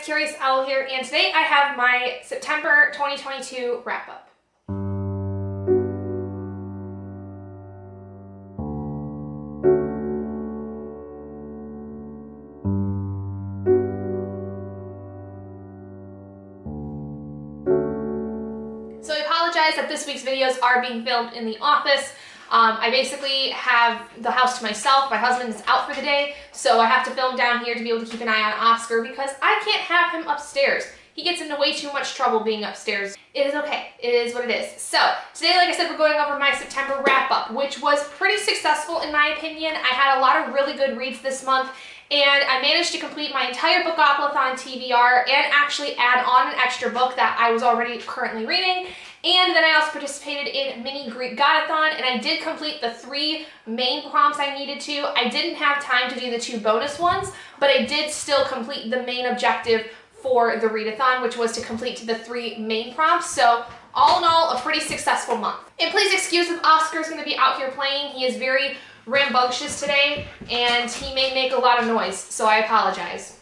Curious Owl here, and today I have my September 2022 wrap-up. So I apologize that this week's videos are being filmed in the office. I basically have the house to myself. My husband's out for the day, so I have to film down here to be able to keep an eye on Oscar because I can't have him upstairs. He gets into way too much trouble being upstairs. It is okay. It is what it is. So today, like I said, we're going over my September wrap-up, which was pretty successful in my opinion. I had a lot of really good reads this month, and I managed to complete my entire Bookathon TBR and actually add on an extra book that I was already currently reading. And then I also participated in Mini Greek Godathon, and I did complete the 3 main prompts I needed to. I didn't have time to do the 2 bonus ones, but I did still complete the main objective for the readathon, which was to complete the 3 main prompts. So all in all, a pretty successful month. And please excuse if Oscar's going to be out here playing. He is very rambunctious today, and he may make a lot of noise, so I apologize.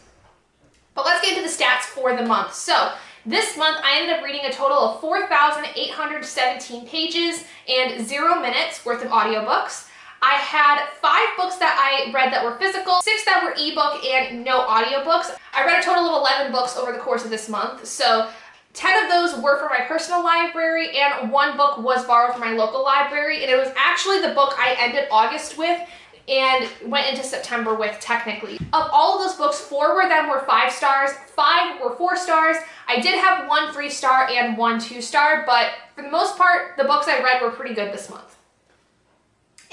But let's get into the stats for the month. So this month, I ended up reading a total of 4,817 pages and 0 minutes worth of audiobooks. I had 5 books that I read that were physical, 6 that were ebook, and no audiobooks. I read a total of 11 books over the course of this month, so 10 of those were from my personal library, and 1 book was borrowed from my local library, and it was actually the book I ended August with and went into September with, technically. Of all of those books, 4 of them were 5 stars, 5 were 4 stars. I did have 1 3-star and 1 2-star, but for the most part, the books I read were pretty good this month.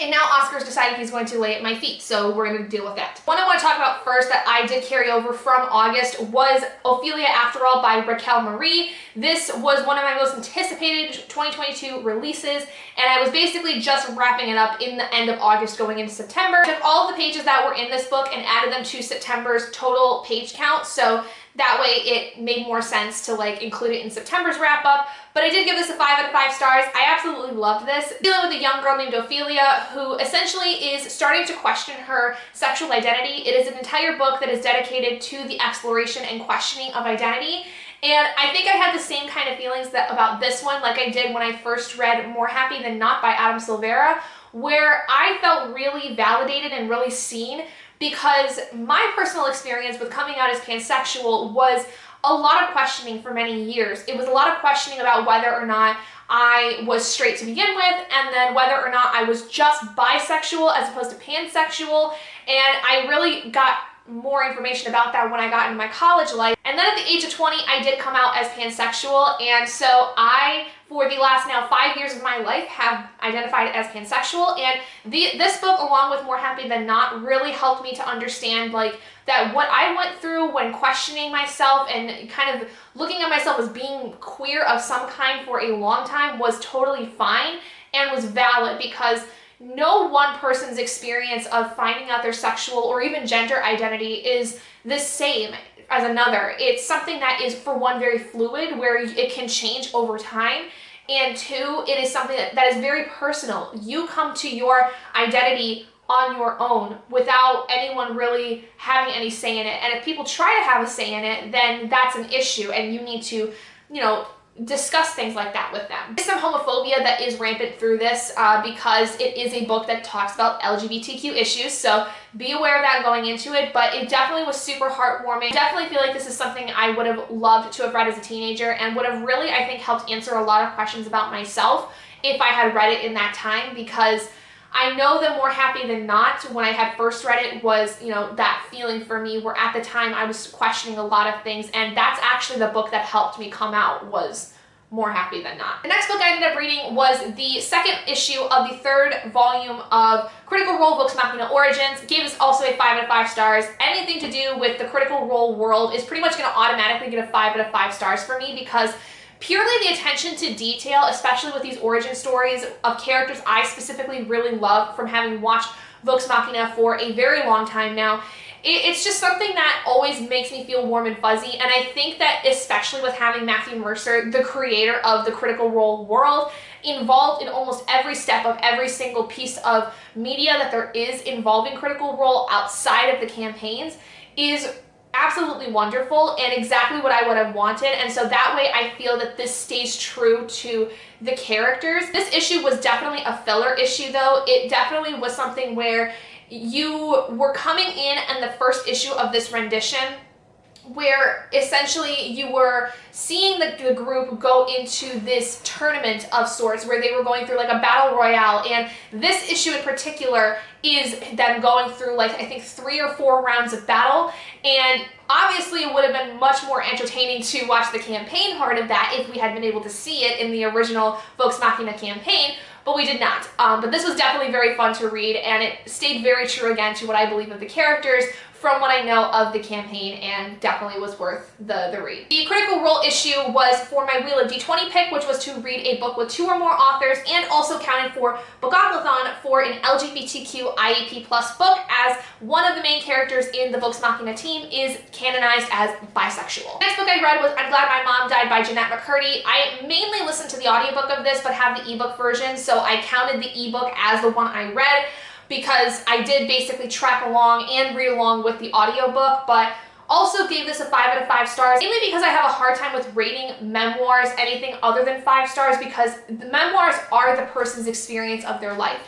And now Oscar's decided he's going to lay at my feet, so we're going to deal with that. One I want to talk about first that I did carry over from August was Ophelia, After All by Raquel Marie. This was one of my most anticipated 2022 releases, and I was basically just wrapping it up in the end of August going into September. I took all of the pages that were in this book and added them to September's total page count, so that way it made more sense to include it in September's wrap up. But I did give this a 5 out of 5 stars. I absolutely loved this. Dealing with a young girl named Ophelia who essentially is starting to question her sexual identity. It is an entire book that is dedicated to the exploration and questioning of identity. And I think I had the same kind of feelings about this one like I did when I first read More Happy Than Not by Adam Silvera, where I felt really validated and really seen, because my personal experience with coming out as pansexual was a lot of questioning for many years. It was a lot of questioning about whether or not I was straight to begin with, and then whether or not I was just bisexual as opposed to pansexual, and I really got more information about that when I got into my college life. And then at the age of 20, I did come out as pansexual, and so I, for the last now 5 years of my life, have identified as pansexual, and this book, along with More Happy Than Not, really helped me to understand that what I went through when questioning myself and kind of looking at myself as being queer of some kind for a long time was totally fine and was valid, because no one person's experience of finding out their sexual or even gender identity is the same as another. It's something that is, for one, very fluid, where it can change over time, and 2, it is something that is very personal. You come to your identity on your own without anyone really having any say in it, and if people try to have a say in it, then that's an issue, and you need to, discuss things like that with them. There's some homophobia that is rampant through this because it is a book that talks about LGBTQ issues, so be aware of that going into it, but it definitely was super heartwarming. Definitely feel like this is something I would have loved to have read as a teenager, and would have really, I think, helped answer a lot of questions about myself if I had read it in that time, because I know that More Happy Than Not, when I had first read it, was, that feeling for me where at the time I was questioning a lot of things, and that's actually the book that helped me come out, was More Happy Than Not. The next book I ended up reading was the 2nd issue of the 3rd volume of Critical Role Vox Machina Origins. Gave this also a 5 out of 5 stars. Anything to do with the Critical Role world is pretty much going to automatically get a 5 out of 5 stars for me, because purely the attention to detail, especially with these origin stories of characters I specifically really love from having watched Vox Machina for a very long time now, it's just something that always makes me feel warm and fuzzy, and I think that especially with having Matthew Mercer, the creator of the Critical Role world, involved in almost every step of every single piece of media that there is involving Critical Role outside of the campaigns, is absolutely wonderful and exactly what I would have wanted. And so that way I feel that this stays true to the characters. This issue was definitely a filler issue though. It definitely was something where you were coming in the first issue of this rendition where essentially you were seeing the group go into this tournament of sorts where they were going through like a battle royale, and this issue in particular is them going through like I think 3 or 4 rounds of battle, and obviously it would have been much more entertaining to watch the campaign part of that if we had been able to see it in the original Vox Machina campaign, but we did not. But this was definitely very fun to read, and it stayed very true again to what I believe of the characters from what I know of the campaign, and definitely was worth the read. The Critical Role issue was for my Wheel of D20 pick, which was to read a book with 2 or more authors, and also counted for Bookoplathon for an LGBTQ IEP plus book, as one of the main characters in the Vox Machina team is canonized as bisexual. The next book I read was I'm Glad My Mom Died by Jeanette McCurdy. I mainly listened to the audiobook of this, but have the ebook version, so I counted the ebook as the one I read, because I did basically track along and read along with the audiobook, but also gave this a 5 out of 5 stars, mainly because I have a hard time with rating memoirs anything other than 5 stars, because the memoirs are the person's experience of their life.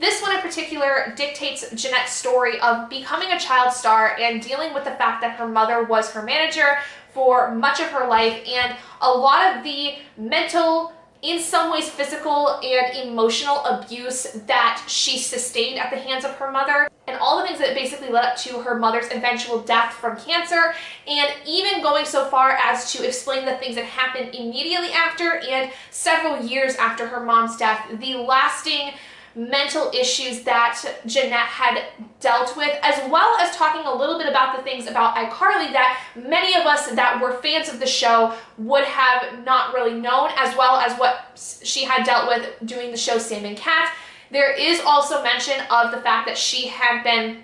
This one in particular dictates Jeanette's story of becoming a child star and dealing with the fact that her mother was her manager for much of her life, and a lot of the mental, in some ways physical and emotional abuse that she sustained at the hands of her mother, and all the things that basically led up to her mother's eventual death from cancer, and even going so far as to explain the things that happened immediately after and several years after her mom's death, the lasting mental issues that Jeanette had dealt with, as well as talking a little bit about the things about iCarly that many of us that were fans of the show would have not really known, as well as what she had dealt with doing the show Sam and Cat. There is also mention of the fact that she had been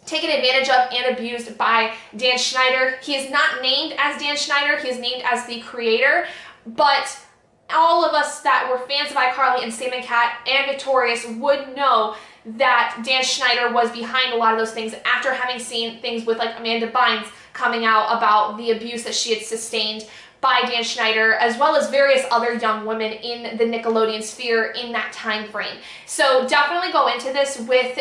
taken advantage of and abused by Dan Schneider. He is not named as Dan Schneider, he is named as the creator, but all of us that were fans of iCarly and Sam and Cat and Victorious would know that Dan Schneider was behind a lot of those things after having seen things with like Amanda Bynes coming out about the abuse that she had sustained by Dan Schneider, as well as various other young women in the Nickelodeon sphere in that time frame. So definitely go into this with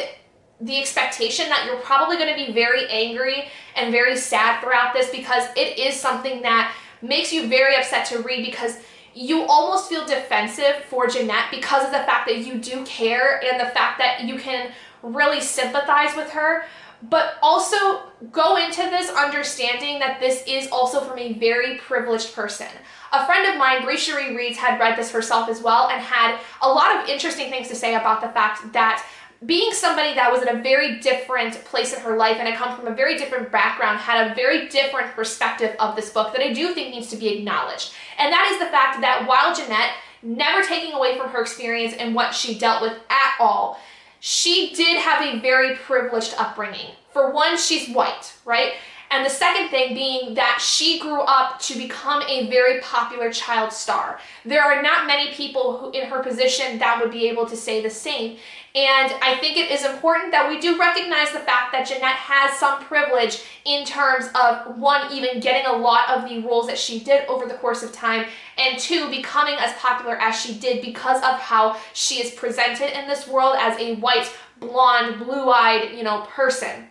the expectation that you're probably going to be very angry and very sad throughout this, because it is something that makes you very upset to read, because you almost feel defensive for Jeanette because of the fact that you do care and the fact that you can really sympathize with her, but also go into this understanding that this is also from a very privileged person. A friend of mine, Grisha Reads, had read this herself as well and had a lot of interesting things to say about the fact that being somebody that was in a very different place in her life and had come from a very different background, had a very different perspective of this book that I do think needs to be acknowledged. And that is the fact that while Jeanette, never taking away from her experience and what she dealt with at all, she did have a very privileged upbringing. For one, she's white, right? And the second thing being that she grew up to become a very popular child star. There are not many people who, in her position, that would be able to say the same. And I think it is important that we do recognize the fact that Jeanette has some privilege in terms of, one, even getting a lot of the roles that she did over the course of time, and two, becoming as popular as she did because of how she is presented in this world as a white, blonde, blue-eyed, person.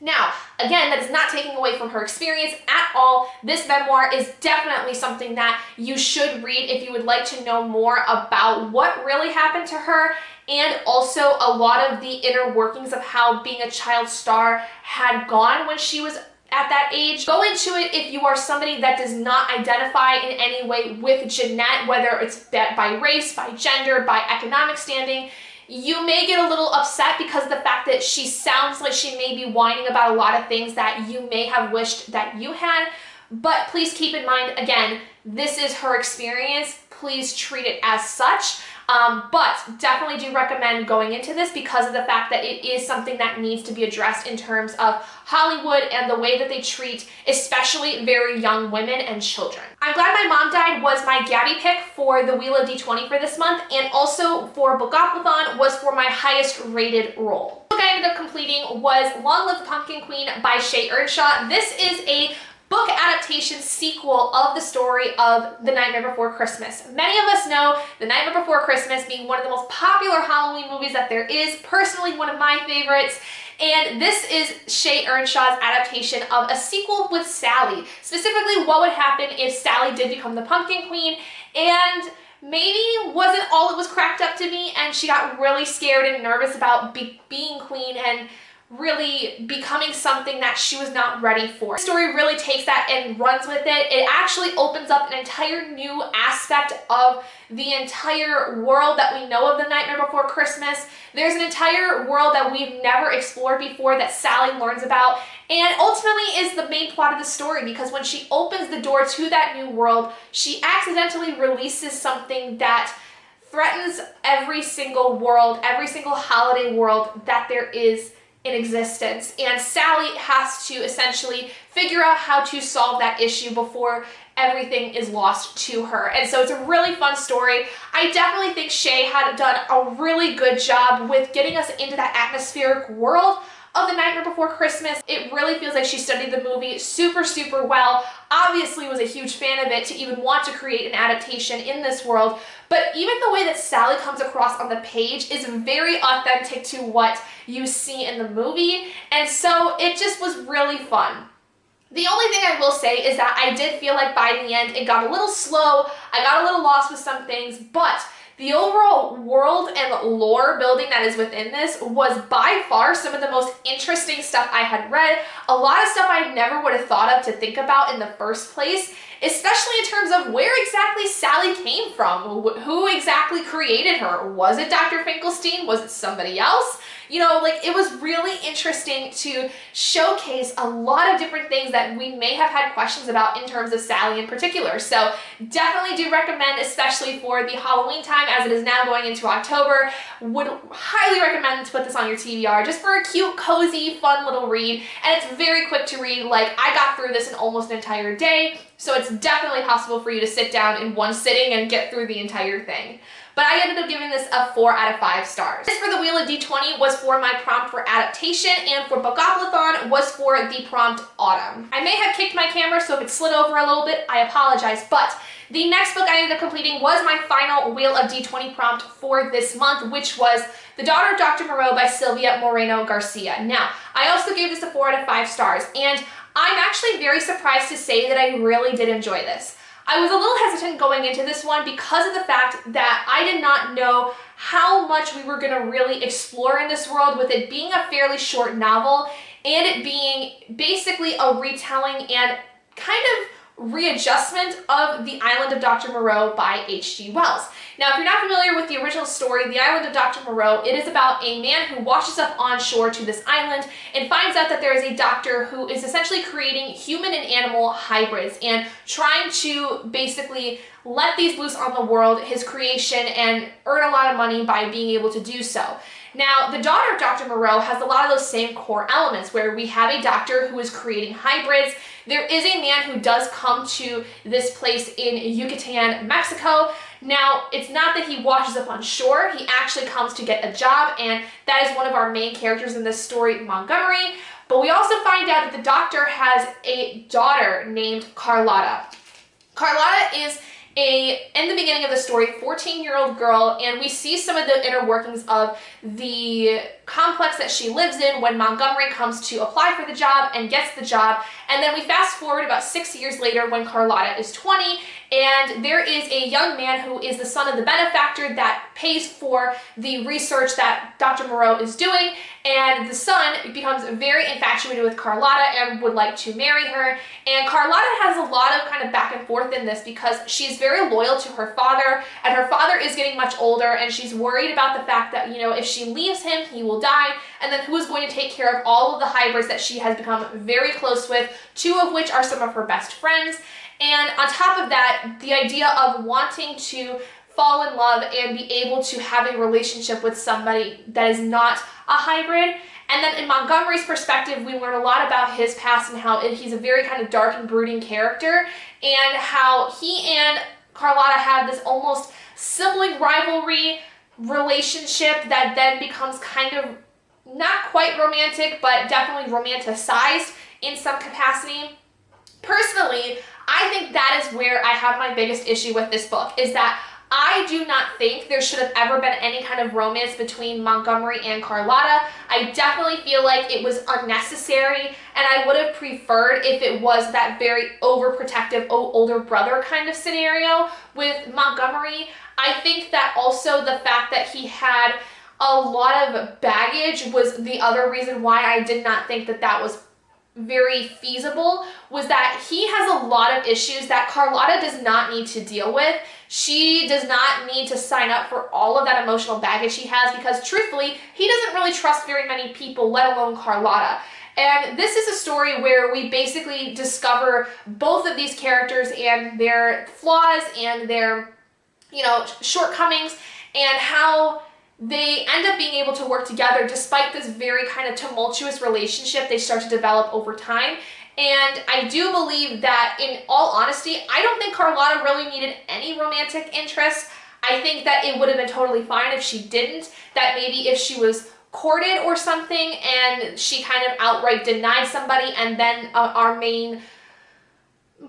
Now, again, that is not taking away from her experience at all. This memoir is definitely something that you should read if you would like to know more about what really happened to her, and also a lot of the inner workings of how being a child star had gone when she was at that age. Go into it if you are somebody that does not identify in any way with Jeanette, whether it's by race, by gender, by economic standing. You may get a little upset because of the fact that she sounds like she may be whining about a lot of things that you may have wished that you had, but please keep in mind, again, this is her experience. Please treat it as such. But definitely do recommend going into this because of the fact that it is something that needs to be addressed in terms of Hollywood and the way that they treat especially very young women and children. I'm Glad My Mom Died was my Gabby pick for the Wheel of D20 for this month, and also for Bookopothon was for my highest rated role. The book I ended up completing was Long Live the Pumpkin Queen by Shay Earnshaw. This is a book adaptation sequel of the story of The Nightmare Before Christmas. Many of us know The Nightmare Before Christmas being one of the most popular Halloween movies that there is, personally one of my favorites. And this is Shay Earnshaw's adaptation of a sequel with Sally. Specifically, what would happen if Sally did become the Pumpkin Queen and maybe wasn't all it was cracked up to be, and she got really scared and nervous about being queen and really becoming something that she was not ready for. The story really takes that and runs with it. It actually opens up an entire new aspect of the entire world that we know of The Nightmare Before Christmas. There's an entire world that we've never explored before that Sally learns about, and ultimately is the main plot of the story, because when she opens the door to that new world, she accidentally releases something that threatens every single world, every single holiday world that there is in existence, and Sally has to essentially figure out how to solve that issue before everything is lost to her. And so it's a really fun story. I definitely think Shay had done a really good job with getting us into that atmospheric world of The Nightmare Before Christmas. It really feels like she studied the movie super, super well. Obviously was a huge fan of it to even want to create an adaptation in this world, but even the way that Sally comes across on the page is very authentic to what you see in the movie, and so it just was really fun. The only thing I will say is that I did feel like by the end it got a little slow, I got a little lost with some things, but the overall world and lore building that is within this was by far some of the most interesting stuff I had read. A lot of stuff I never would have thought of to think about in the first place, especially in terms of where exactly Sally came from. Who exactly created her? Was it Dr. Finkelstein? Was it somebody else? You know, like, it was really interesting to showcase a lot of different things that we may have had questions about in terms of Sally in particular. So definitely do recommend, especially for the Halloween time as it is now going into October. Would highly recommend to put this on your TBR just for a cute, cozy, fun little read. And it's very quick to read. Like, I got through this in almost an entire day, so it's definitely possible for you to sit down in one sitting and get through the entire thing. But I ended up giving this a 4 out of 5 stars. This for the Wheel of D20 was for my prompt for adaptation, and for Bookopothon was for the prompt Autumn. I may have kicked my camera, so if it slid over a little bit, I apologize, but the next book I ended up completing was my final Wheel of D20 prompt for this month, which was The Daughter of Dr. Moreau by Sylvia Moreno Garcia. Now, I also gave this a 4 out of 5 stars, and I'm actually very surprised to say that I really did enjoy this. I was a little hesitant going into this one because of the fact that I did not know how much we were going to really explore in this world, with it being a fairly short novel and it being basically a retelling and kind of readjustment of The Island of Dr. Moreau by H.G. Wells. Now, if you're not familiar with the original story, The Island of Dr. Moreau, it is about a man who washes up on shore to this island and finds out that there is a doctor who is essentially creating human and animal hybrids and trying to basically let these loose on the world, his creation, and earn a lot of money by being able to do so. Now, The Daughter of Dr. Moreau has a lot of those same core elements where we have a doctor who is creating hybrids. There is a man who does come to this place in Yucatan, Mexico. Now, it's not that he washes up on shore, he actually comes to get a job, and that is one of our main characters in this story, Montgomery. But we also find out that the doctor has a daughter named Carlotta. Carlotta is in the beginning of the story, 14-year-old girl, and we see some of the inner workings of the complex that she lives in when Montgomery comes to apply for the job and gets the job. And then we fast forward about 6 years later when Carlotta is 20, and there is a young man who is the son of the benefactor that pays for the research that Dr. Moreau is doing, and the son becomes very infatuated with Carlotta and would like to marry her. And Carlotta has a lot of kind of back and forth in this because she's very loyal to her father, and her father is getting much older, and she's worried about the fact that, you know, if she leaves him, he will die, and then who is going to take care of all of the hybrids that she has become very close with, 2 of which are some of her best friends. And on top of that, the idea of wanting to fall in love and be able to have a relationship with somebody that is not a hybrid. And then in Montgomery's perspective, we learn a lot about his past and how he's a very kind of dark and brooding character, and how he and Carlotta have this almost sibling rivalry relationship that then becomes kind of not quite romantic, but definitely romanticized in some capacity. Personally, I think that is where I have my biggest issue with this book, is that I do not think there should have ever been any kind of romance between Montgomery and Carlotta. I definitely feel like it was unnecessary, and I would have preferred if it was that very overprotective older brother kind of scenario with Montgomery. I think that also the fact that he had a lot of baggage was the other reason why I did not think that that was very feasible, was that he has a lot of issues that Carlotta does not need to deal with. She does not need to sign up for all of that emotional baggage he has, because truthfully, he doesn't really trust very many people, let alone Carlotta. And this is a story where we basically discover both of these characters and their flaws and their, shortcomings, and how they end up being able to work together despite this very kind of tumultuous relationship they start to develop over time. And I do believe that, in all honesty, I don't think Carlotta really needed any romantic interest. I think that it would have been totally fine if she didn't, that maybe if she was courted or something and she kind of outright denied somebody, and then our main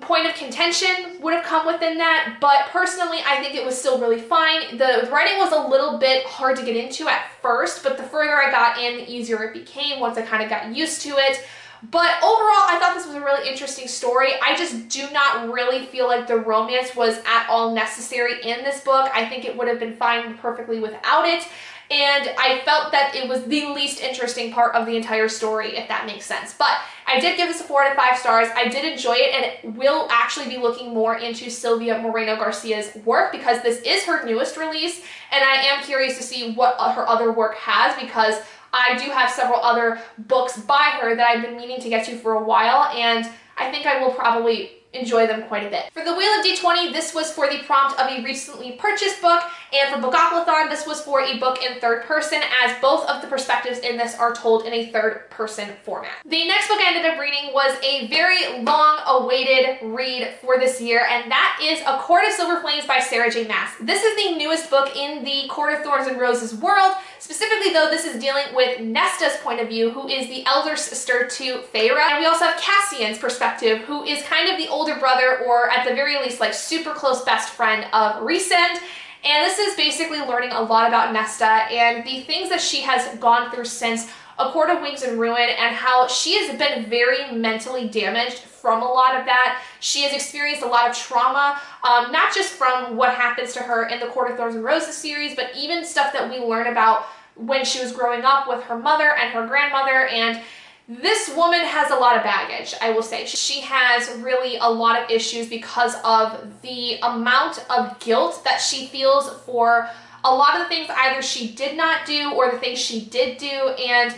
point of contention would have come within that. But personally, I think it was still really fine. The writing was a little bit hard to get into at first, but the further I got in, the easier it became once I kind of got used to it. But overall, I thought this was a really interesting story. I just do not really feel like the romance was at all necessary in this book. I think it would have been fine perfectly without it. And I felt that it was the least interesting part of the entire story, if that makes sense. But I did give this a 4 out of 5 stars. I did enjoy it, and will actually be looking more into Silvia Moreno Garcia's work, because this is her newest release, and I am curious to see what her other work has, because I do have several other books by her that I've been meaning to get to for a while, and I think I will probably enjoy them quite a bit. For the Wheel of D20, this was for the prompt of a recently purchased book, and for Bookoplathon, this was for a book in third person, as both of the perspectives in this are told in a third person format. The next book I ended up reading was a very long-awaited read for this year, and that is A Court of Silver Flames by Sarah J. Maas. This is the newest book in the Court of Thorns and Roses world. Specifically, though, this is dealing with Nesta's point of view, who is the elder sister to Feyre, and we also have Cassian's perspective, who is kind of the older brother, or at the very least, like, super close best friend of Rhysand. And this is basically learning a lot about Nesta and the things that she has gone through since A Court of Wings and Ruin, and how she has been very mentally damaged from a lot of that. She has experienced a lot of trauma, not just from what happens to her in the Court of Thorns and Roses series, but even stuff that we learn about when she was growing up with her mother and her grandmother. And this woman has a lot of baggage, I will say. She has really a lot of issues because of the amount of guilt that she feels for a lot of the things either she did not do or the things she did do. And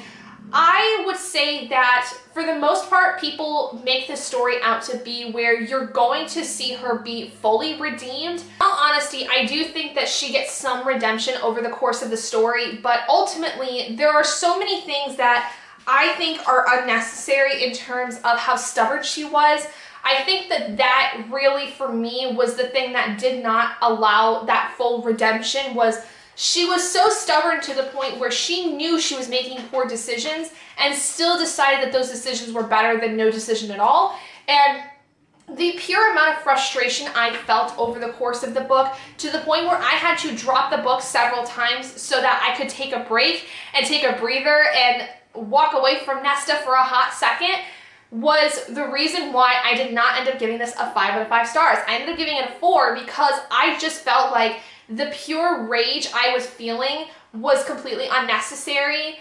I would say that for the most part, people make this story out to be where you're going to see her be fully redeemed. In all honesty, I do think that she gets some redemption over the course of the story, but ultimately there are so many things that I think are unnecessary in terms of how stubborn she was. I think that that really, for me, was the thing that did not allow that full redemption. Was she was so stubborn to the point where she knew she was making poor decisions and still decided that those decisions were better than no decision at all. And the pure amount of frustration I felt over the course of the book, to the point where I had to drop the book several times so that I could take a break and take a breather and walk away from Nesta for a hot second, was the reason why I did not end up giving this a 5 out of 5 stars. I ended up giving it a 4 because I just felt like the pure rage I was feeling was completely unnecessary.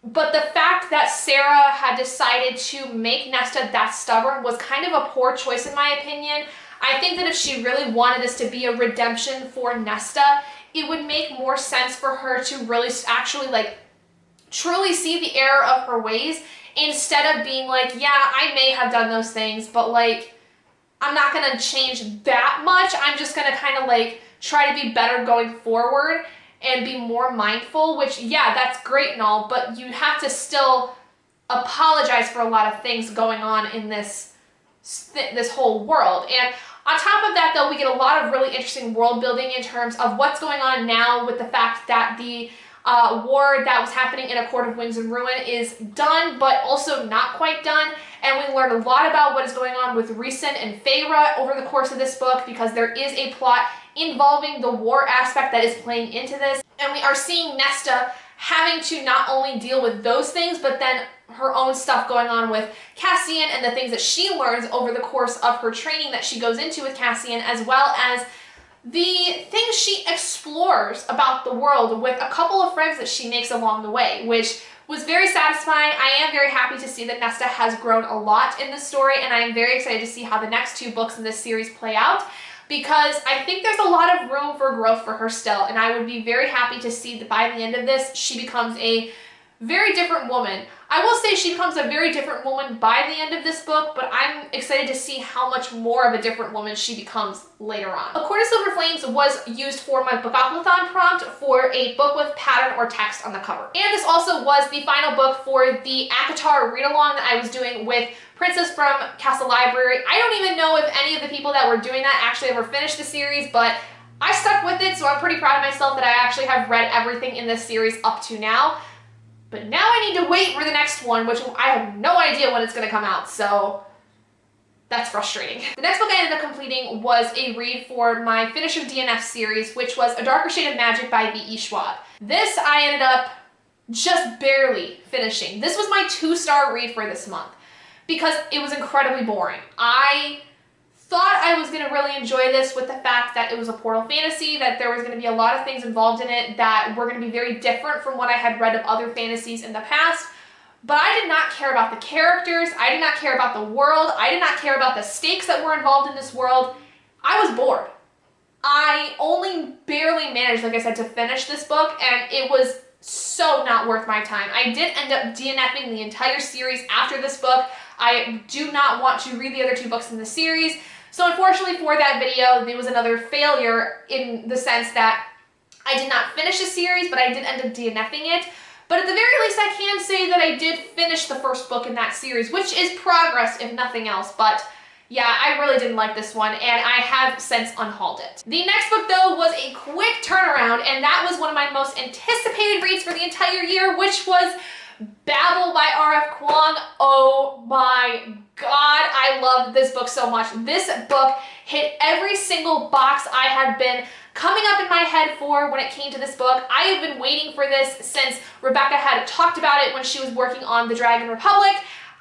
But the fact that Sarah had decided to make Nesta that stubborn was kind of a poor choice in my opinion. I think that if she really wanted this to be a redemption for Nesta, it would make more sense for her to really actually truly see the error of her ways, instead of being like, yeah, I may have done those things, but I'm not going to change that much. I'm just going to kind of like try to be better going forward and be more mindful, which, yeah, that's great and all, but you have to still apologize for a lot of things going on in this whole world. And on top of that, though, we get a lot of really interesting world building in terms of what's going on now with the fact that the war that was happening in A Court of Wings and Ruin is done, but also not quite done. And we learn a lot about what is going on with Rhysand and Feyre over the course of this book, because there is a plot involving the war aspect that is playing into this. And we are seeing Nesta having to not only deal with those things, but then her own stuff going on with Cassian and the things that she learns over the course of her training that she goes into with Cassian, as well as the things she explores about the world with a couple of friends that she makes along the way, which was very satisfying. I am very happy to see that Nesta has grown a lot in this story, and I am very excited to see how the next 2 books in this series play out, because I think there's a lot of room for growth for her still, and I would be very happy to see that by the end of this, she becomes a very different woman. I will say she becomes a very different woman by the end of this book, but I'm excited to see how much more of a different woman she becomes later on. A Court of Silver Flames was used for my Bookathon prompt for a book with pattern or text on the cover. And this also was the final book for the ACOTAR read-along that I was doing with Princess from Castle Library. I don't even know if any of the people that were doing that actually ever finished the series, but I stuck with it, so I'm pretty proud of myself that I actually have read everything in this series up to now. But now I need to wait for the next one, which I have no idea when it's going to come out, so that's frustrating. The next book I ended up completing was a read for my Finish of DNF series, which was A Darker Shade of Magic by V.E. Schwab. This I ended up just barely finishing. This was my 2-star read for this month because it was incredibly boring. I thought I was going to really enjoy this with the fact that it was a portal fantasy, that there was going to be a lot of things involved in it that were going to be very different from what I had read of other fantasies in the past. But I did not care about the characters, I did not care about the world, I did not care about the stakes that were involved in this world. I was bored. I only barely managed, like I said, to finish this book, and it was so not worth my time. I did end up DNFing the entire series after this book. I do not want to read the other 2 books in the series. So unfortunately for that video, there was another failure in the sense that I did not finish the series, but I did end up DNFing it. But at the very least, I can say that I did finish the first book in that series, which is progress if nothing else. But yeah, I really didn't like this one, and I have since unhauled it. The next book, though, was a quick turnaround, and that was one of my most anticipated reads for the entire year, which was Babble by R.F. Kuang. Oh my God, I love this book so much. This book hit every single box I had been coming up in my head for when it came to this book. I have been waiting for this since Rebecca had talked about it when she was working on The Dragon Republic.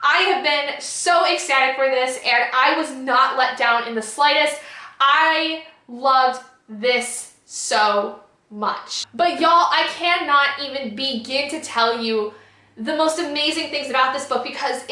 I have been so ecstatic for this, and I was not let down in the slightest. I loved this so much. But y'all, I cannot even begin to tell you the most amazing things about this book, because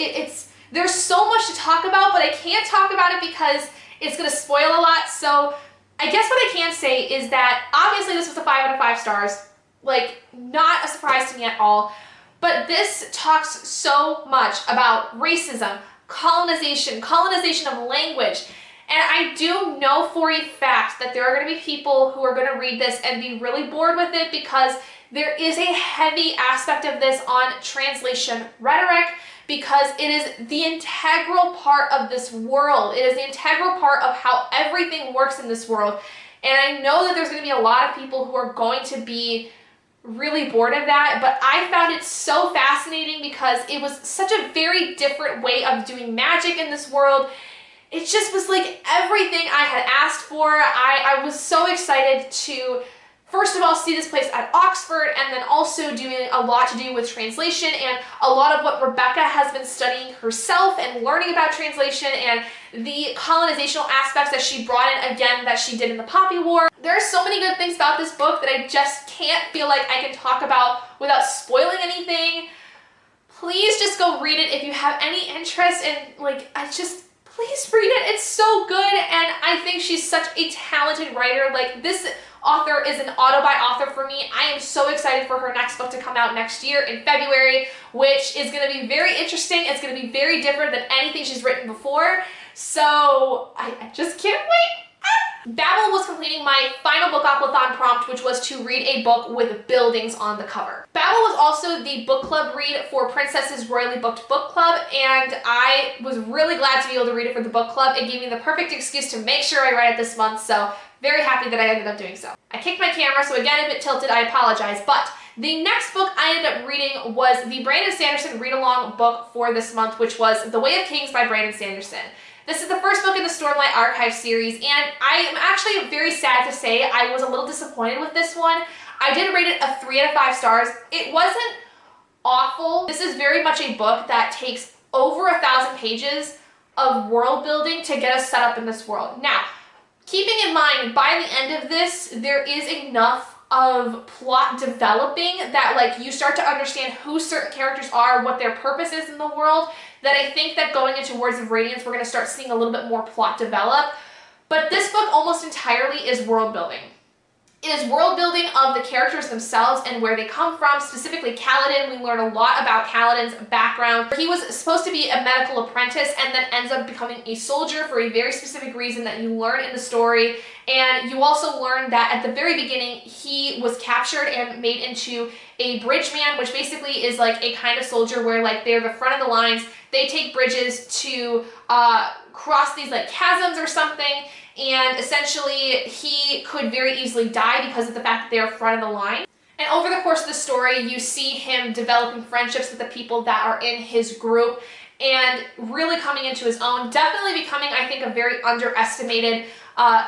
there's so much to talk about, but I can't talk about it because it's going to spoil a lot. So I guess what I can say is that obviously this was a 5 out of 5 stars, like not a surprise to me at all, but this talks so much about racism, colonization of language, and I do know for a fact that there are going to be people who are going to read this and be really bored with it, because there is a heavy aspect of this on translation rhetoric, because it is the integral part of this world. It is the integral part of how everything works in this world. And I know that there's going to be a lot of people who are going to be really bored of that, but I found it so fascinating because it was such a very different way of doing magic in this world. It just was like everything I had asked for. I was so excited to, first of all, see this place at Oxford, and then also doing a lot to do with translation and a lot of what Rebecca has been studying herself and learning about translation and the colonizational aspects that she brought in again that she did in the Poppy War. There are so many good things about this book that I just can't feel like I can talk about without spoiling anything. Please just go read it if you have any interest, and please read it. It's so good, and I think she's such a talented writer. Like this, author is an auto-buy author for me. I am so excited for her next book to come out next year in February, which is going to be very interesting. It's going to be very different than anything she's written before. So I just can't wait. Babble was completing my final Bookathon prompt, which was to read a book with buildings on the cover. Babble was also the book club read for Princess's Royally Booked Book Club, and I was really glad to be able to read it for the book club. It gave me the perfect excuse to make sure I read it this month, so very happy that I ended up doing so. I kicked my camera, so again, if it tilted, I apologize, but the next book I ended up reading was the Brandon Sanderson read-along book for this month, which was The Way of Kings by Brandon Sanderson. This is the first book in the Stormlight Archive series, and I am actually very sad to say I was a little disappointed with this one. I did rate it a 3 out of 5 stars. It wasn't awful. This is very much a book that takes over 1,000 pages of world building to get us set up in this world. Now, keeping in mind, by the end of this, there is enough of plot developing that like you start to understand who certain characters are, what their purpose is in the world, that I think that going into Words of Radiance we're going to start seeing a little bit more plot develop. But this book almost entirely is world building. It is world building of the characters themselves and where they come from, specifically Kaladin. We learn a lot about Kaladin's background. He was supposed to be a medical apprentice and then ends up becoming a soldier for a very specific reason that you learn in the story. And you also learn that at the very beginning, he was captured and made into a bridge man, which basically is like a kind of soldier where like they're the front of the lines. They take bridges to cross these like chasms or something. And essentially, he could very easily die because of the fact that they're front of the line. And over the course of the story, you see him developing friendships with the people that are in his group and really coming into his own, definitely becoming, I think, a very underestimated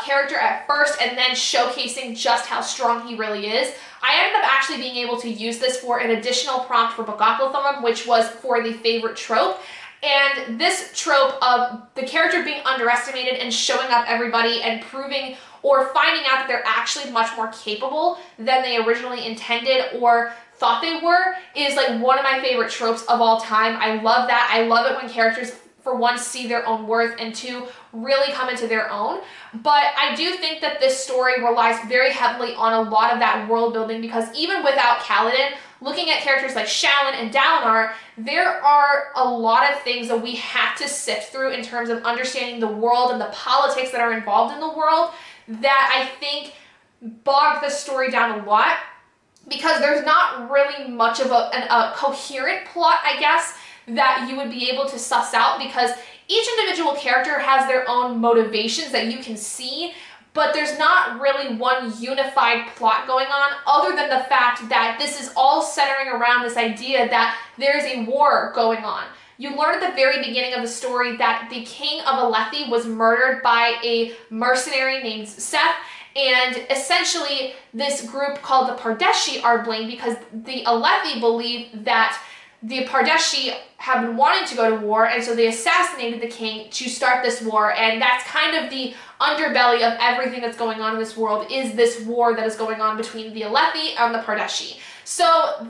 character at first and then showcasing just how strong he really is. I ended up actually being able to use this for an additional prompt for Bookathon, which was for the favorite trope. And this trope of the character being underestimated and showing up everybody and proving or finding out that they're actually much more capable than they originally intended or thought they were is like one of my favorite tropes of all time. I love that. I love it when characters, for one, see their own worth and two, really come into their own. But I do think that this story relies very heavily on a lot of that world building because even without Kaladin, looking at characters like Shallan and Dalinar, there are a lot of things that we have to sift through in terms of understanding the world and the politics that are involved in the world that I think bogged the story down a lot because there's not really much of a coherent plot, I guess, that you would be able to suss out because each individual character has their own motivations that you can see, but there's not really one unified plot going on other than the fact that this is all centering around this idea that there's a war going on. You learn at the very beginning of the story that the king of Alethi was murdered by a mercenary named Seth, and essentially this group called the Pardeshi are blamed because the Alethi believe that the Pardeshi have been wanting to go to war, and so they assassinated the king to start this war, and that's kind of the underbelly of everything that's going on in this world is this war that is going on between the Alethi and the Pardeshi. So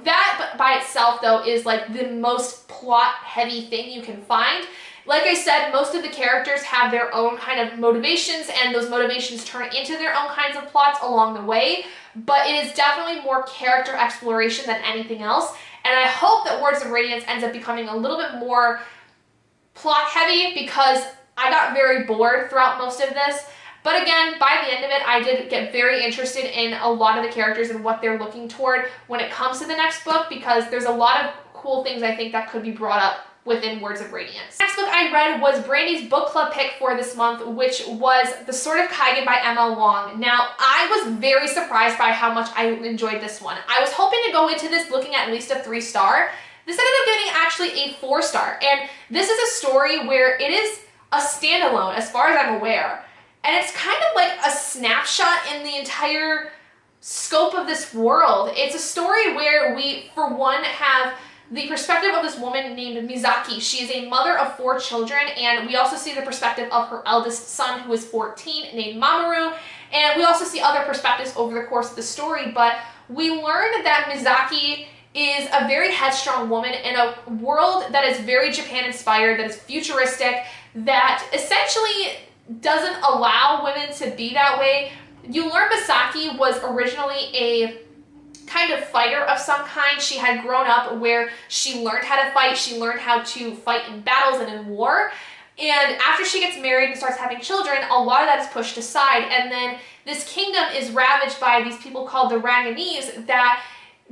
that by itself, though, is like the most plot-heavy thing you can find. Like I said, most of the characters have their own kind of motivations, and those motivations turn into their own kinds of plots along the way, but it is definitely more character exploration than anything else. And I hope that Words of Radiance ends up becoming a little bit more plot heavy because I got very bored throughout most of this. But again, by the end of it, I did get very interested in a lot of the characters and what they're looking toward when it comes to the next book because there's a lot of cool things I think that could be brought up within Words of Radiance. Next book I read was Brandy's book club pick for this month, which was The Sort of Kaiget by Emma Long. Now, I was very surprised by how much I enjoyed this one. I was hoping to go into this looking at least a 3-star. This ended up getting actually a 4-star, and this is a story where it is a standalone as far as I'm aware, and it's kind of like a snapshot in the entire scope of this world. It's a story where we, for one, have the perspective of this woman named Mizaki. She is a mother of 4 children, and we also see the perspective of her eldest son, who is 14, named Mamoru, and we also see other perspectives over the course of the story, but we learn that Mizaki is a very headstrong woman in a world that is very Japan-inspired, that is futuristic, that essentially doesn't allow women to be that way, You learn Misaki was originally a kind of fighter of some kind. She had grown up where she learned how to fight. She learned how to fight in battles and in war. And after she gets married and starts having children, a lot of that is pushed aside. And then this kingdom is ravaged by these people called the Ranganese that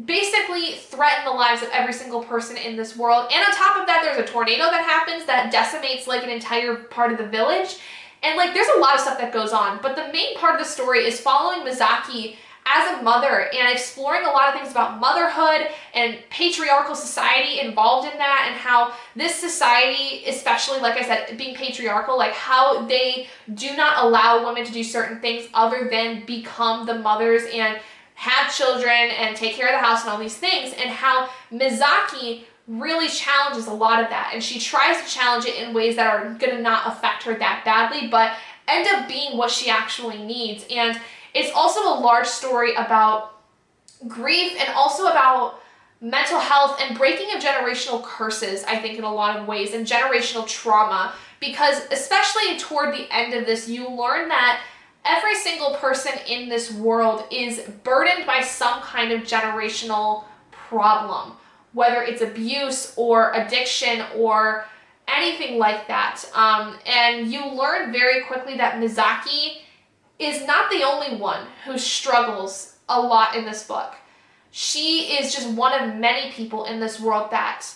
basically threaten the lives of every single person in this world. And on top of that, there's a tornado that happens that decimates like an entire part of the village. And like there's a lot of stuff that goes on. But the main part of the story is following Misaki as a mother and exploring a lot of things about motherhood and patriarchal society involved in that, and how this society, especially like I said, being patriarchal, like how they do not allow women to do certain things other than become the mothers and have children and take care of the house and all these things, and how Misaki really challenges a lot of that, and she tries to challenge it in ways that are gonna not affect her that badly, but end up being what she actually needs. And it's also a large story about grief and also about mental health and breaking of generational curses, I think, in a lot of ways, and generational trauma, because especially toward the end of this, you learn that every single person in this world is burdened by some kind of generational problem, whether it's abuse or addiction or anything like that. And you learn very quickly that Misaki is not the only one who struggles a lot in this book. She is just one of many people in this world that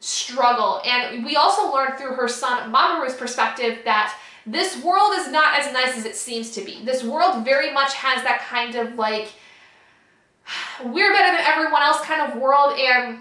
struggle. And we also learn through her son Mamoru's perspective that this world is not as nice as it seems to be. This world very much has that kind of like, we're better than everyone else kind of world, and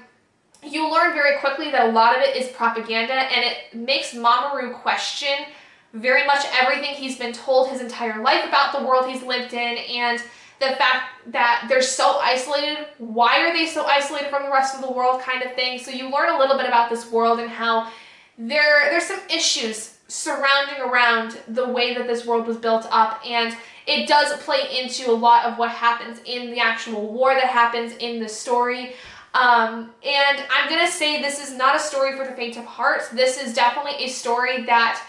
you learn very quickly that a lot of it is propaganda, and it makes Mamoru question very much everything he's been told his entire life about the world he's lived in, and the fact that they're so isolated. Why are they so isolated from the rest of the world kind of thing? So you learn a little bit about this world and how there's some issues surrounding around the way that this world was built up, and it does play into a lot of what happens in the actual war that happens in the story. And I'm gonna say this is not a story for the faint of heart. This is definitely a story that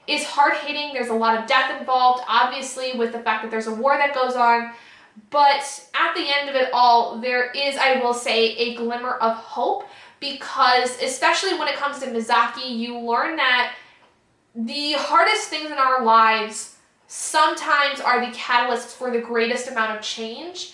is hard-hitting. There's a lot of death involved, obviously, with the fact that there's a war that goes on. But at the end of it all, there is, I will say, a glimmer of hope, because especially when it comes to Misaki, you learn that the hardest things in our lives sometimes are the catalysts for the greatest amount of change,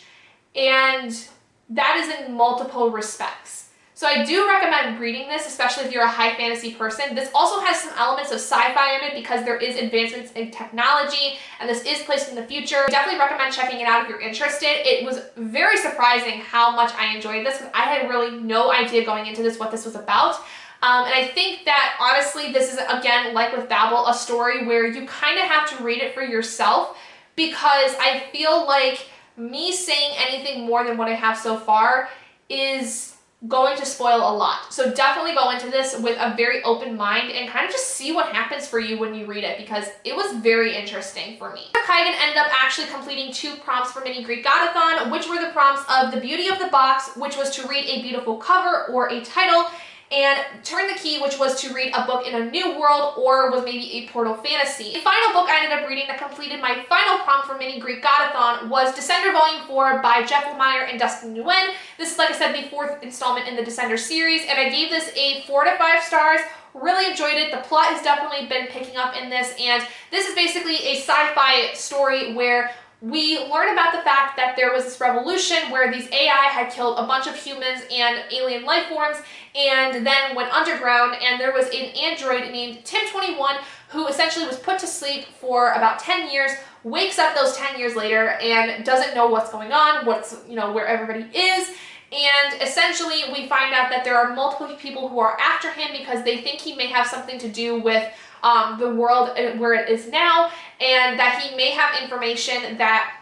and that is in multiple respects. So I do recommend reading this, especially if you're a high fantasy person. This also has some elements of sci-fi in it because there is advancements in technology, and this is placed in the future. Definitely recommend checking it out if you're interested. It was very surprising how much I enjoyed this, because I had really no idea going into this what this was about. And I think that, honestly, this is, again, like with Babble, a story where you kind of have to read it for yourself, because I feel like me saying anything more than what I have so far is going to spoil a lot. So definitely go into this with a very open mind and kind of just see what happens for you when you read it, because it was very interesting for me. Kaiget ended up actually completing 2 prompts for Mini Greek Godathon, which were the prompts of The Beauty of the Box, which was to read a beautiful cover or a title, and Turn the Key, which was to read a book in a new world or was maybe a portal fantasy. The final book I ended up reading that completed my final prompt for Mini Greek Godathon was Descender Volume 4 by Jeff Lemire and Dustin Nguyen. This is, like I said, the 4th installment in the Descender series, and I gave this a 4 to 5 stars. Really enjoyed it. The plot has definitely been picking up in this, and this is basically a sci-fi story where we learn about the fact that there was this revolution where these AI had killed a bunch of humans and alien life forms, and then went underground, and there was an android named Tim-21 who essentially was put to sleep for about 10 years, wakes up those 10 years later and doesn't know what's going on, where everybody is. And essentially we find out that there are multiple people who are after him because they think he may have something to do with the world where it is now, and that he may have information that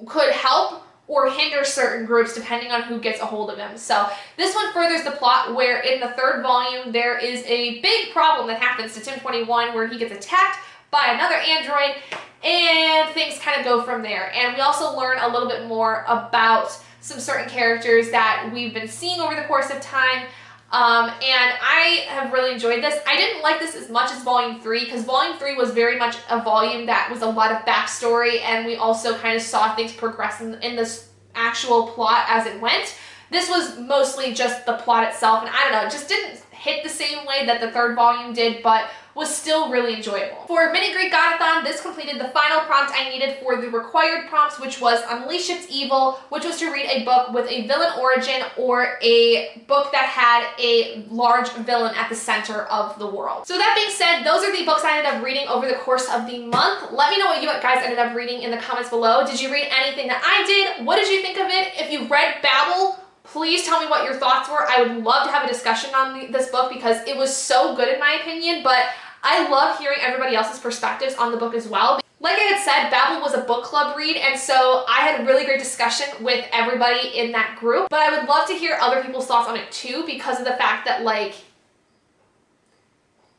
could help or hinder certain groups depending on who gets a hold of him. So this one furthers the plot, where in the 3rd volume there is a big problem that happens to Tim-21 where he gets attacked by another android, and things kind of go from there. And we also learn a little bit more about some certain characters that we've been seeing over the course of time. And I have really enjoyed this. I didn't like this as much as Volume 3 because Volume 3 was very much a volume that was a lot of backstory, and we also kind of saw things progress in this actual plot as it went. This was mostly just the plot itself, and I don't know, it just didn't hit the same way that the third volume did, but was still really enjoyable. For Mini Greek Godathon, this completed the final prompt I needed for the required prompts, which was Unleash Its Evil, which was to read a book with a villain origin or a book that had a large villain at the center of the world. So that being said, those are the books I ended up reading over the course of the month. Let me know what you guys ended up reading in the comments below. Did you read anything that I did? What did you think of it? If you read Babble, please tell me what your thoughts were. I would love to have a discussion on this book because it was so good in my opinion, but I love hearing everybody else's perspectives on the book as well. Like I had said, Babble was a book club read, and so I had a really great discussion with everybody in that group, but I would love to hear other people's thoughts on it too because of the fact that, like,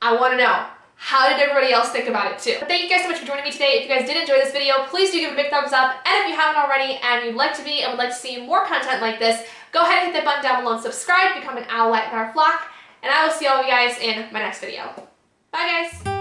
I want to know, how did everybody else think about it too? But thank you guys so much for joining me today. If you guys did enjoy this video, please do give it a big thumbs up, and if you haven't already and you'd like to be and would like to see more content like this, go ahead and hit that button down below and subscribe, become an owlette in our flock, and I will see all of you guys in my next video. Bye guys!